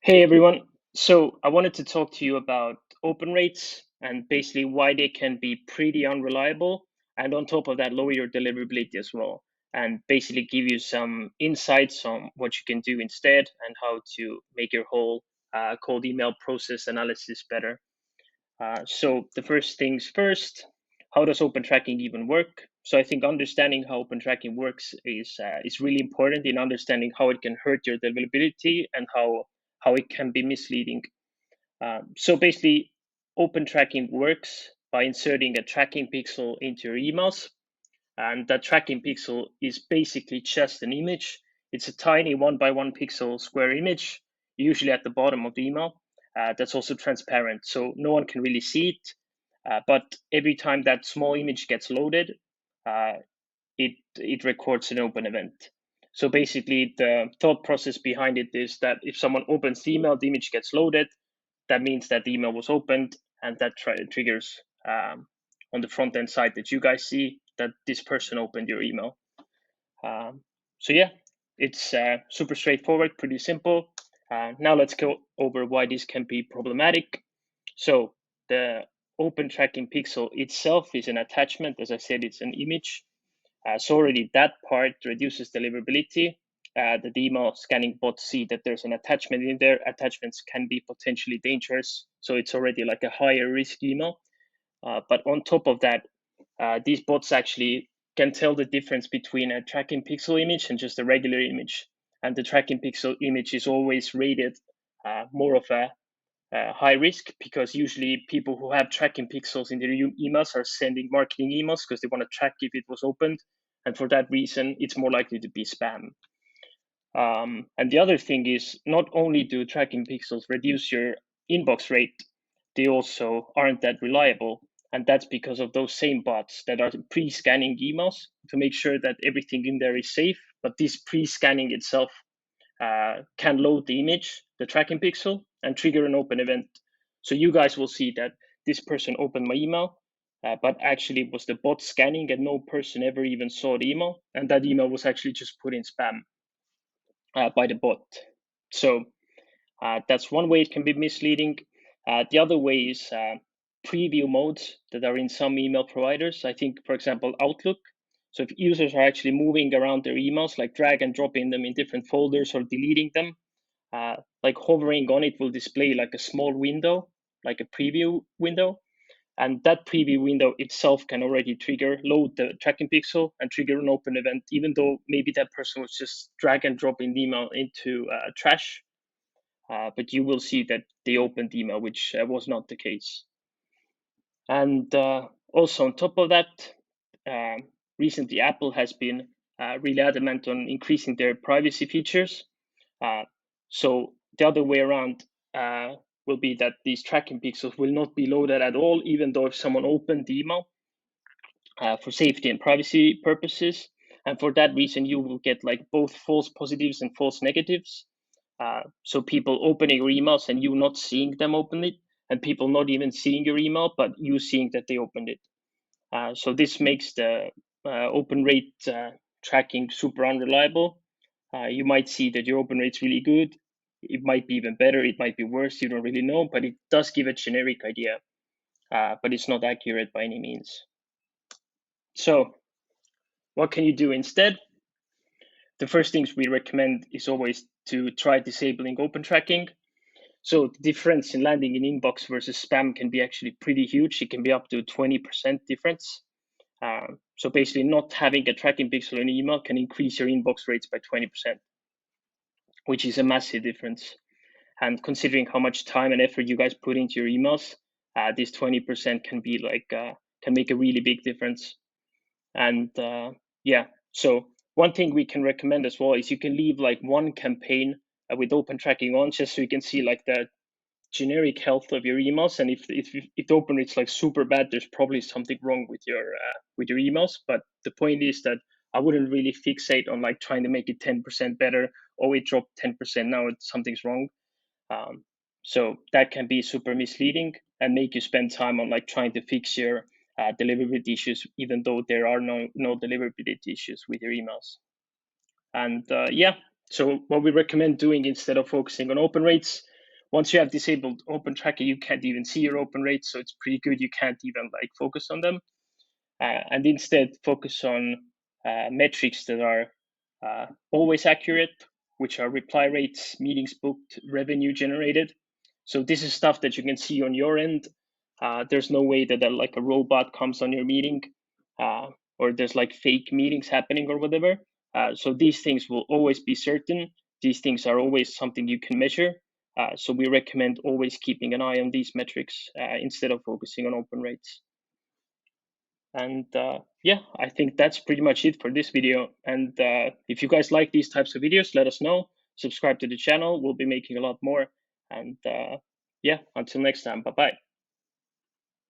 Hey everyone. So I wanted to talk to you about open rates and basically why they can be pretty unreliable, and on top of that, lower your deliverability as well. And basically give you some insights on what you can do instead and how to make your whole cold email process analysis better. So the first things first, how does open tracking even work? So I think understanding how open tracking works is really important in understanding how it can hurt your deliverability and how it can be misleading. So basically, open tracking works by inserting a tracking pixel into your emails, and that tracking pixel is basically just an image. It's a tiny 1 by 1 pixel square image, usually at the bottom of the email. That's also transparent, so no one can really see it. But every time that small image gets loaded, uh, it records an open event. So basically, the thought process behind it is that if someone opens the email, the image gets loaded. That means that the email was opened, and that triggers on the front end side that you guys see that this person opened your email. So yeah, it's super straightforward, pretty simple. Now let's go over why this can be problematic. So the open tracking pixel itself is an attachment. As I said, it's an image. So already that part reduces deliverability. The email scanning bots see that there's an attachment in there. Attachments can be potentially dangerous. So it's already like a higher risk email. But on top of that, these bots actually can tell the difference between a tracking pixel image and just a regular image. And the tracking pixel image is always rated more of a high risk because usually people who have tracking pixels in their emails are sending marketing emails because they want to track if it was opened. And for that reason, it's more likely to be spam. And the other thing is not only do tracking pixels reduce your inbox rate, they also aren't that reliable. And that's because of those same bots that are pre-scanning emails to make sure that everything in there is safe. But this pre-scanning itself can load the image, the tracking pixel, and trigger an open event. So you guys will see that this person opened my email, but actually it was the bot scanning and no person ever even saw the email. And that email was actually just put in spam by the bot. So that's one way it can be misleading. The other way is preview modes that are in some email providers. I think, for example, Outlook. So if users are actually moving around their emails, like drag and dropping them in different folders or deleting them, like hovering on it will display like a small window, like a preview window. And that preview window itself can already load the tracking pixel and trigger an open event, even though maybe that person was just drag and dropping the email into trash. But you will see that they opened the email, which was not the case. And also on top of that, recently Apple has been really adamant on increasing their privacy features. Uh, so the other way around will be that these tracking pixels will not be loaded at all, even though if someone opened the email for safety and privacy purposes. And for that reason, you will get like both false positives and false negatives. So people opening your emails and you not seeing them open it, and people not even seeing your email, but you seeing that they opened it. So this makes the open rate tracking super unreliable. You might see that your open rate's really good. It might be even better. It might be worse. You don't really know, but it does give a generic idea. But it's not accurate by any means. So what can you do instead? The first things we recommend is always to try disabling open tracking. So the difference in landing in inbox versus spam can be actually pretty huge. It can be up to 20% difference. So basically, not having a tracking pixel in email can increase your inbox rates by 20%, which is a massive difference. And considering how much time and effort you guys put into your emails, this 20% can be can make a really big difference. And yeah, so one thing we can recommend as well is you can leave like one campaign with open tracking on, just so you can see like the generic health of your emails. And if the open rate's like super bad, there's probably something wrong with your emails. But the point is that I wouldn't really fixate on like trying to make it 10% better. Oh, it dropped 10%. Now something's wrong. Um, so that can be super misleading and make you spend time on like trying to fix your deliverability issues, even though there are no deliverability issues with your emails. And yeah, so what we recommend doing instead of focusing on open rates once you have disabled open tracker, you can't even see your open rates. So it's pretty good. You can't even like focus on them, and instead focus on metrics that are always accurate, which are reply rates, meetings booked, revenue generated. So this is stuff that you can see on your end. There's no way that like a robot comes on your meeting, or there's like fake meetings happening or whatever. So these things will always be certain. These things are always something you can measure. So we recommend always keeping an eye on these metrics instead of focusing on open rates. And yeah, I think that's pretty much it for this video. And if you guys like these types of videos, let us know. Subscribe to the channel. We'll be making a lot more. And yeah, until next time, bye bye.